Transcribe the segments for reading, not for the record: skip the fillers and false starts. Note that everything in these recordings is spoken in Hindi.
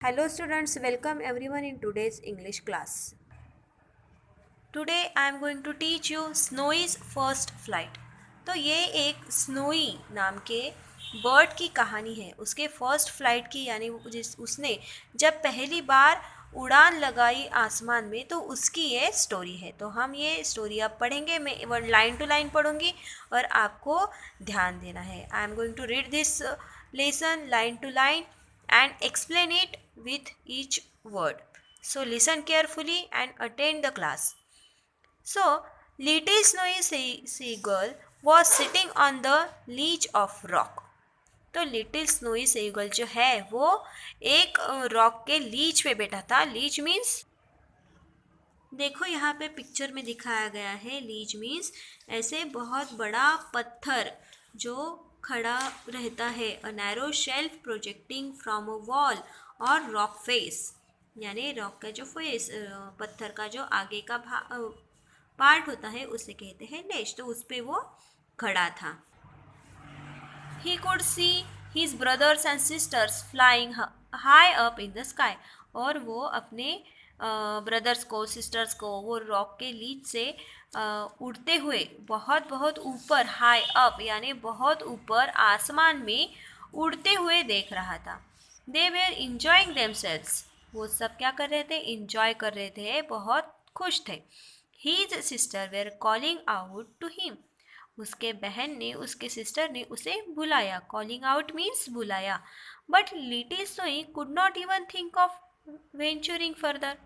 Hello students, welcome everyone in today's English class. Today I am going to teach you Snowy's first flight. तो ये एक स्नोई नाम के बर्ड की कहानी है, उसके फर्स्ट फ्लाइट की, यानी जिस उसने जब पहली बार उड़ान लगाई आसमान में, तो उसकी ये स्टोरी है। तो हम ये स्टोरी अब पढ़ेंगे, मैं वन लाइन टू लाइन पढ़ूंगी और आपको ध्यान देना है। I am going to read this lesson line to line and explain it with each word. So listen carefully and attend the class. So, little snowy seagull was sitting on the ledge of rock. तो लिटिल स्नोई सेगल जो है वो एक रॉक के लीच पे बैठा था। लीच मीन्स, देखो यहाँ पे पिक्चर में दिखाया गया है, लीच मीन्स ऐसे बहुत बड़ा पत्थर जो खड़ा रहता है। A narrow shelf projecting from a wall और रॉक फेस, यानी रॉक का जो फेस, पत्थर का जो आगे का पार्ट होता है उसे कहते हैं लेज। तो उस पर वो खड़ा था। He could see his brothers and sisters flying high up in the sky. और वो अपने ब्रदर्स को, सिस्टर्स को वो रॉक के लीच से उड़ते हुए बहुत बहुत ऊपर, हाई अप यानी बहुत ऊपर आसमान में उड़ते हुए देख रहा था। दे वेर इंजॉइंग देमसेल्व्स, वो सब क्या कर रहे थे? इंजॉय कर रहे थे, बहुत खुश थे। His sister were calling out to him, उसके बहन ने, उसके सिस्टर ने उसे बुलाया। कॉलिंग आउट मीन्स बुलाया। But little Snowy could not even think of venturing further.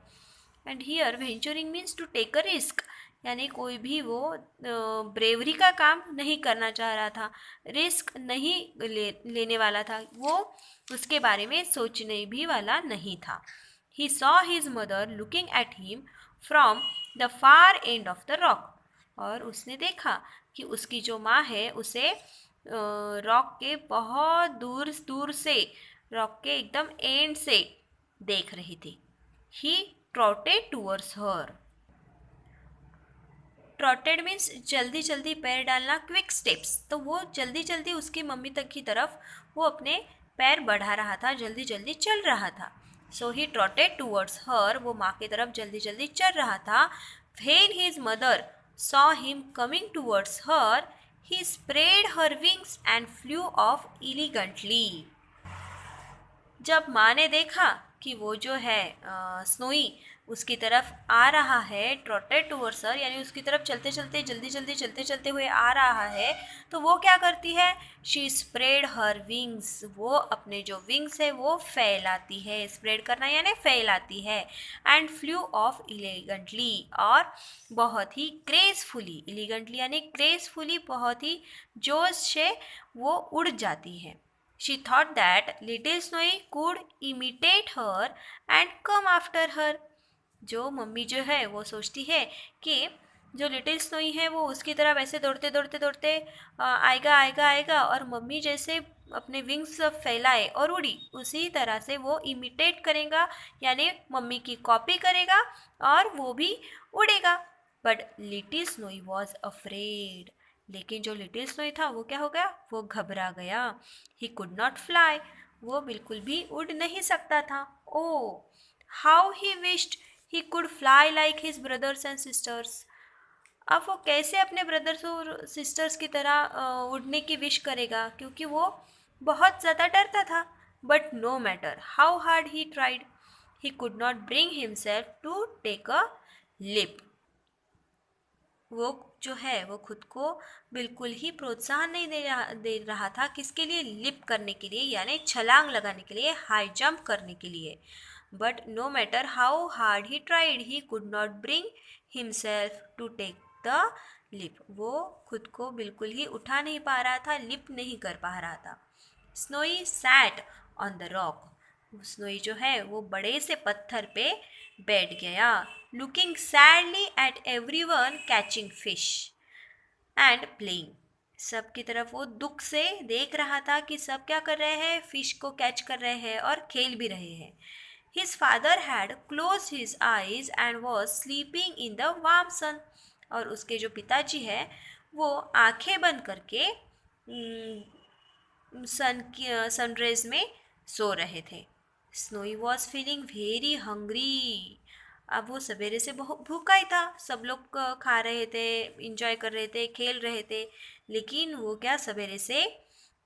And here venturing means to take a risk, यानी कोई भी वो ब्रेवरी का काम नहीं करना चाह रहा था, रिस्क नहीं लेने वाला था, वो उसके बारे में सोचने भी वाला नहीं था। He saw his mother looking at him from the far end of the rock, और उसने देखा कि उसकी जो माँ है उसे रॉक के बहुत दूर दूर से, रॉक के एकदम एंड से देख रही थी। ही ट्रॉटेड टूवर्ड्स हर। ट्रॉटेड मीन्स जल्दी जल्दी पैर डालना, क्विक स्टेप्स। तो वो जल्दी जल्दी उसकी मम्मी तक की तरफ वो अपने पैर बढ़ा रहा था, जल्दी जल्दी चल रहा था। सो ही ट्रॉटेड टूवर्ड्स हर, वो माँ की तरफ जल्दी जल्दी चल रहा था। When his mother saw him coming towards her, he spread her wings and flew off elegantly. जब माँ ने देखा कि वो जो है स्नोई उसकी तरफ आ रहा है, ट्रॉटेड टूवर्ड्स हर, यानी उसकी तरफ चलते चलते, जल्दी जल्दी चलते चलते हुए आ रहा है, तो वो क्या करती है? शी स्प्रेड हर विंग्स, वो अपने जो विंग्स है वो फैलाती है। स्प्रेड करना यानी फैलाती है। एंड फ्लू ऑफ इलेगेंटली, और बहुत ही ग्रेसफुली, इलिगेंटली यानी ग्रेसफुली, बहुत ही जोश से वो उड़ जाती है। She thought that little Snowy could imitate her and come after her. जो मम्मी जो है वो सोचती है कि जो लिटिल स्नोई है वो उसकी तरफ ऐसे दौड़ते दौड़ते दौड़ते आएगा आएगा आएगा, और मम्मी जैसे अपने विंग्स फैलाए और उड़ी, उसी तरह से वो इमिटेट करेगा, यानी मम्मी की कॉपी करेगा और वो भी उड़ेगा। But little snowy was afraid, लेकिन जो लिटिल स्नोई था वो क्या हो गया? वो घबरा गया। ही कुड नॉट फ्लाई, वो बिल्कुल भी उड़ नहीं सकता था। Oh how he wished he could fly like his brothers and sisters. अब वो कैसे अपने ब्रदर्स और सिस्टर्स की तरह उड़ने की विश करेगा, क्योंकि वो बहुत ज़्यादा डरता था। But no matter how hard he tried, he could not bring himself to take a leap. वो जो है वो खुद को बिल्कुल ही प्रोत्साहन नहीं दे रहा था। किसके लिए? लिप करने के लिए, यानी छलांग लगाने के लिए, हाई जंप करने के लिए। But no matter how hard he tried, he could not bring himself to take the leap. वो खुद को बिल्कुल ही उठा नहीं पा रहा था, लिप नहीं कर पा रहा था। Snowy sat on the rock, Snowy जो है वो बड़े से पत्थर पे बैठ गया। Looking sadly at everyone catching fish and playing, सब की तरफ वो दुख से देख रहा था कि सब क्या कर रहे हैं? फिश को कैच कर रहे हैं और खेल भी रहे हैं। His father had close his eyes and was sleeping in the warm sun, और उसके जो पिताजी है वो आंखें बंद करके सन रेज में सो रहे थे। Snowy was feeling very hungry. अब वो सवेरे से बहुत भूखा ही था, सब लोग खा रहे थे, इंजॉय कर रहे थे, खेल रहे थे, लेकिन वो क्या सवेरे से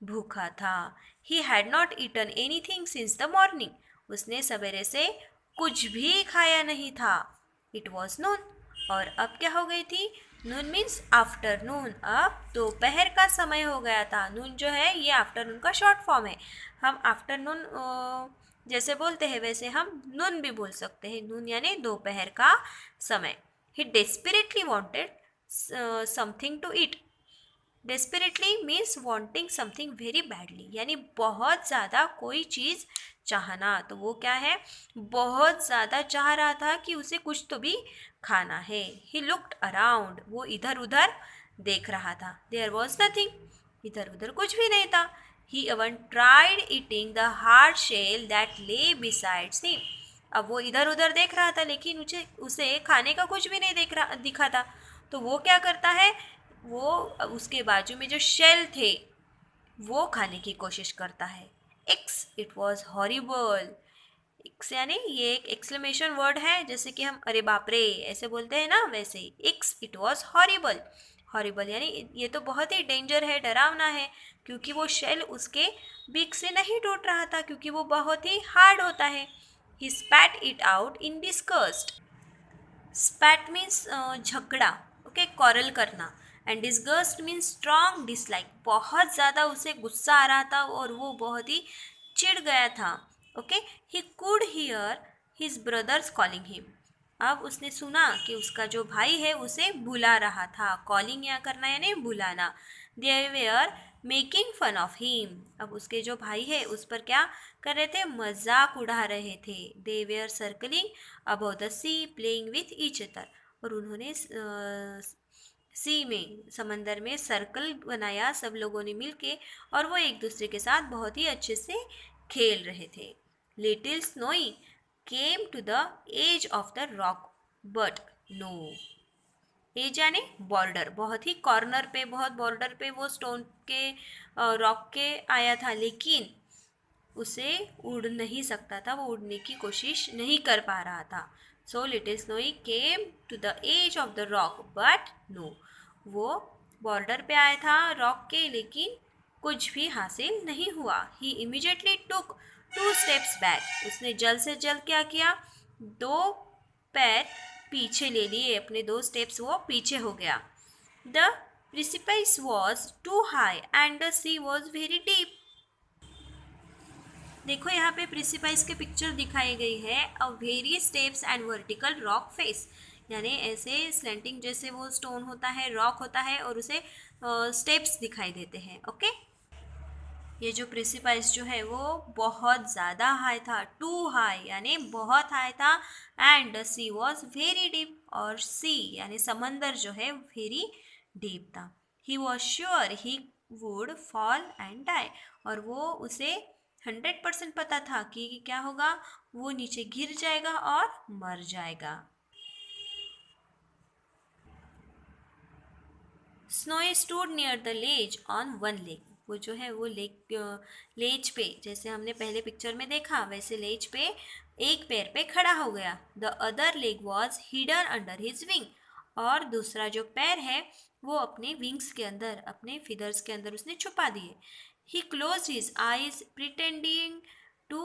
भूखा था। He had not eaten anything since the morning. उसने सवेरे से कुछ भी खाया नहीं था। It was noon. और अब क्या हो गई थी? Noon means afternoon. अब दोपहर का समय हो गया था। नून जो है ये आफ्टरनून का शॉर्ट फॉर्म है। हम आफ्टरनून जैसे बोलते हैं वैसे हम नून भी बोल सकते हैं। नून यानी दोपहर का समय। He desperately wanted something to eat. Desperately means wanting something very badly, यानी बहुत ज़्यादा कोई चीज़ चाहना। तो वो क्या है? बहुत ज़्यादा चाह रहा था कि उसे कुछ तो भी खाना है। He looked around. वो इधर उधर देख रहा था। There was nothing. इधर उधर कुछ भी नहीं था। He even tried eating the hard shell that lay besides him. अब वो इधर उधर देख रहा था, लेकिन उसे खाने का कुछ भी नहीं दिखा था। तो वो क्या करता है? वो उसके बाजू में जो शेल थे वो खाने की कोशिश करता है। X it was horrible. X यानी ये एक एक्सक्लेमेशन वर्ड है, जैसे कि हम अरे बाप रे ऐसे बोलते हैं ना, वैसे ही एक्स इट वॉज हॉरिबल। हॉरिबल यानी ये तो बहुत ही डेंजर है, डरावना है, क्योंकि वो शेल उसके बीक से नहीं टूट रहा था, क्योंकि वो बहुत ही हार्ड होता है। He spat it out in disgust. Spat means झगड़ा, ओके, कॉरल करना। And disgust means strong dislike. बहुत ज़्यादा उसे गुस्सा आ रहा था और वो बहुत ही चिढ़ गया था। Okay. He could hear his brothers calling him. अब उसने सुना कि उसका जो भाई है उसे बुला रहा था। कॉलिंग या करना यानी बुलाना। They were making fun of him. अब उसके जो भाई है उस पर क्या कर रहे थे? मजाक उड़ा रहे थे। They were circling about the sea playing with each other. और उन्होंने सी में, समंदर में सर्कल बनाया सब लोगों ने मिलके, और वो एक दूसरे के साथ बहुत ही अच्छे से खेल रहे थे। Little Snowy came to the edge of the rock but no. Edge यानी बॉर्डर, बहुत ही कॉर्नर पे, बहुत बॉर्डर पे वो स्टोन के रॉक के आया था, लेकिन उसे उड़ नहीं सकता था, वो उड़ने की कोशिश नहीं कर पा रहा था। So little Snowy came to the edge of the rock but no. वो बॉर्डर पे आया था रॉक के, लेकिन कुछ भी हासिल नहीं हुआ। ही इमीडिएटली टुक 2 steps बैक। उसने जल्द से जल्द क्या किया? 2 पैर पीछे ले लिए, अपने 2 steps वो पीछे हो गया। The precipice was too high and the sea was very deep। देखो यहाँ पे प्रिसिपाइस के पिक्चर दिखाई गई है। A very steps and vertical rock face, यानी ऐसे स्लेंटिंग जैसे वो स्टोन होता है, रॉक होता है, और उसे स्टेप्स दिखाई देते हैं। ओके। ये जो प्रिसिपाइस जो है वो बहुत ज़्यादा हाई था। टू हाई यानी बहुत हाई था। And the sea was very deep. और सी यानी समंदर जो है वेरी डीप था। He was sure he would fall and die. और वो उसे 100% पता था कि क्या होगा? वो नीचे गिर जाएगा और मर जाएगा। Snowy stood near the ledge on one leg. वो जो है वो लेज पे, जैसे हमने पहले पिक्चर में देखा वैसे लेज पे एक पैर पे खड़ा हो गया। The other leg was hidden under his wing. और दूसरा जो पैर है वो अपने विंग्स के अंदर, अपने फिदर्स के अंदर उसने छुपा दिए। He close his eyes pretending to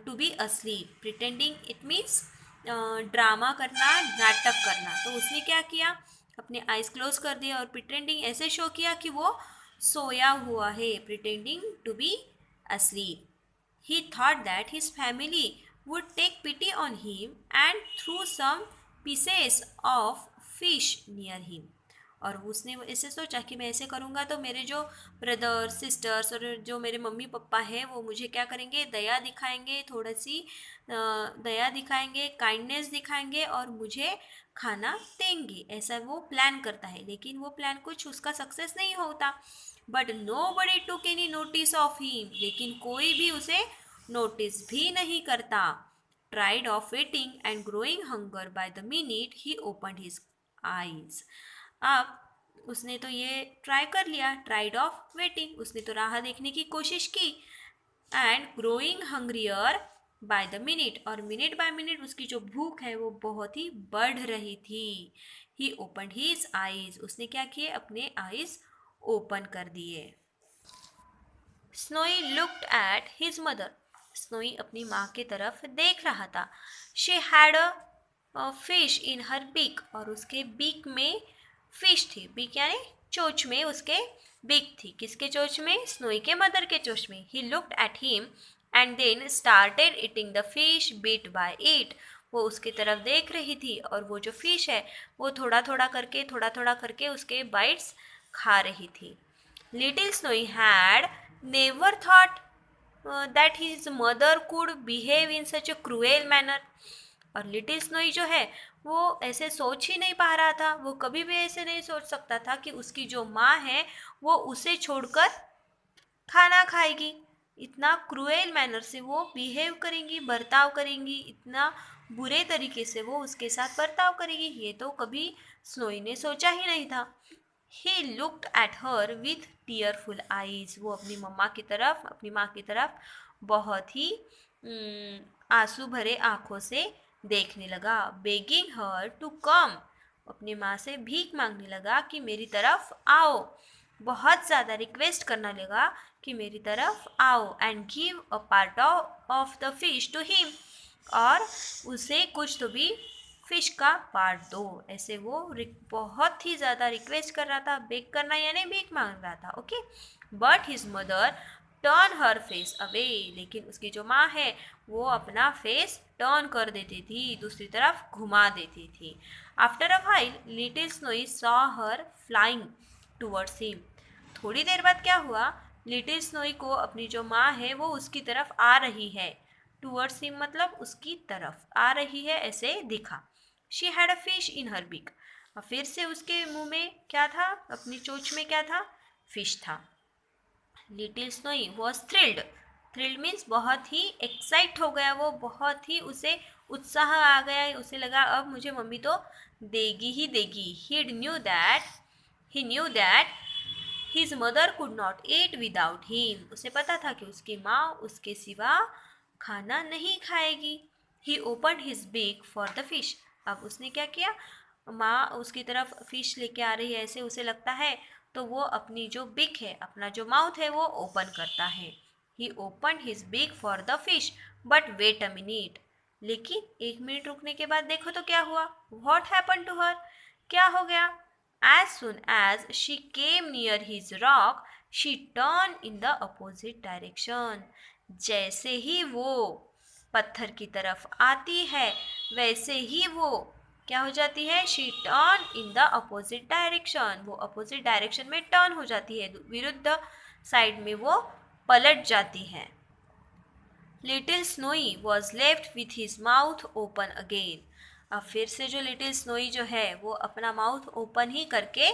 to be asleep. Pretending it means drama करना, नाटक करना। तो उसने क्या किया? अपने आइज क्लोज कर दिया और प्रिटेंडिंग ऐसे शो किया कि वो सोया हुआ है। Pretending to be asleep। He thought that his family would take pity on him and threw some pieces of fish near him। और उसने ऐसे सोचा कि मैं ऐसे करूँगा तो मेरे जो ब्रदर्स सिस्टर्स और जो मेरे मम्मी पापा हैं वो मुझे क्या करेंगे? दया दिखाएंगे, थोड़ी सी दया दिखाएंगे, काइंडनेस दिखाएंगे और मुझे खाना देंगे। ऐसा वो प्लान करता है, लेकिन वो प्लान कुछ उसका सक्सेस नहीं होता। But nobody took any notice of him. लेकिन कोई भी उसे नोटिस भी नहीं करता। Tired of waiting and growing hunger by the minute he opened his eyes. अब उसने तो ये ट्राई कर लिया, ट्राइड ऑफ वेटिंग, उसने तो राह देखने की कोशिश की। And growing हंग्रियर bye the minute, और मिनट बाय मिनट उसकी जो भूख है वो बहुत ही बढ़ रही थी। ही ओपन हीज आईज, उसने क्या किए, अपने आईज ओपन कर दिए। Snowy looked at his mother, Snowy अपनी माँ की तरफ देख रहा था। She had a fish in her beak, और उसके बीक में फिश थी। बीक यानी चोंच में उसके बीक थी। किसके चोंच में? स्नोई के मदर के चोंच में। He looked at him and then started eating the fish bit by it, वो उसकी तरफ देख रही थी और वो जो फिश है वो थोड़ा थोड़ा करके उसके बाइट्स खा रही थी। Little snowy had never thought that his mother could behave in such a cruel manner, और लिटिल स्नोई जो है वो ऐसे सोच ही नहीं पा रहा था, वो कभी भी ऐसे नहीं सोच सकता था कि उसकी जो माँ है वो उसे छोड़कर खाना खाएगी। इतना क्रूएल मैनर से वो बिहेव करेंगी, बर्ताव करेंगी, इतना बुरे तरीके से वो उसके साथ बर्ताव करेगी, ये तो कभी स्नोई ने सोचा ही नहीं था। He looked at her with tearful eyes, वो अपनी मम्मा की तरफ, अपनी माँ की तरफ बहुत ही आंसू भरे आंखों से देखने लगा। Begging her to come, अपनी माँ से भीख मांगने लगा कि मेरी तरफ आओ, बहुत ज़्यादा रिक्वेस्ट करने लगा कि मेरी तरफ आओ। And give a part of the fish to him, और उसे कुछ तो भी फिश का पार्ट दो। ऐसे वो बहुत ही ज़्यादा रिक्वेस्ट कर रहा था, बेग करना यानी भीख मांग रहा था। Okay, but his mother turn her face away, लेकिन उसकी जो माँ है वो अपना फेस टर्न कर देती थी, दूसरी तरफ घुमा देती थी। After a while little snowy saw her flying towards him, थोड़ी देर बाद क्या हुआ, लिटिल स्नोई को अपनी जो माँ है वो उसकी तरफ आ रही है। टूवर्ड्स हिम मतलब उसकी तरफ आ रही है, ऐसे दिखा। She had a fish in her beak, और फिर से उसके मुंह में क्या था, अपनी चोंच में क्या था, फिश था। Little snowy was thrilled, thrilled means बहुत ही एक्साइट हो गया, वो बहुत ही उसे उत्साह आ गया, उसे लगा अब मुझे मम्मी तो देगी ही देगी। He knew that his mother could not eat without him, उसे पता था कि उसकी माँ उसके सिवा खाना नहीं खाएगी। He open his beak for the fish, अब उसने क्या किया, माँ उसकी तरफ फिश लेके आ रही है, ऐसे उसे लगता है, तो वो अपनी जो बिक है, अपना जो माउथ है वो ओपन करता है। He open his beak for the fish but wait a minute, लेकिन 1 मिनट रुकने के बाद देखो तो क्या हुआ। वॉट हैपन टू हर, क्या हो गया। As soon as she came near his rock, she turned in the opposite direction. जैसे ही वो पत्थर की तरफ आती है वैसे ही वो क्या हो जाती है, she turn in the opposite direction, वो opposite direction में टर्न हो जाती है, विरुद्ध साइड में वो पलट जाती है। Little snowy was left with his mouth open again, अब फिर से जो लिटिल स्नोई जो है वो अपना माउथ ओपन ही करके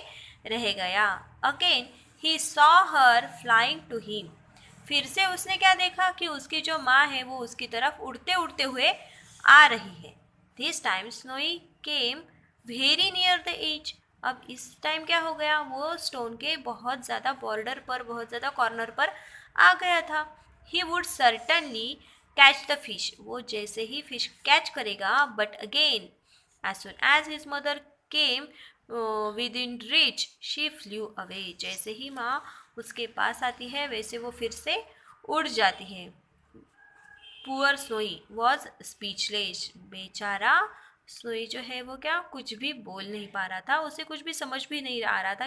रह गया। Again he saw her flying to him, फिर से उसने क्या देखा कि उसकी जो माँ है वो उसकी तरफ उड़ते उड़ते हुए आ रही है। This time Snowy came very near the edge, अब इस टाइम क्या हो गया, वो स्टोन के बहुत ज़्यादा बॉर्डर पर, बहुत ज़्यादा कॉर्नर पर आ गया था। He would certainly catch the fish, वो जैसे ही फिश कैच करेगा, but again as soon as his mother came within reach she flew away, जैसे ही माँ उसके पास आती है वैसे वो फिर से उड़ जाती है। पुअर स्नोई वॉज स्पीचलेस, बेचारा स्नोई जो है वो क्या कुछ भी बोल नहीं पा रहा था, उसे कुछ भी समझ भी नहीं आ रहा था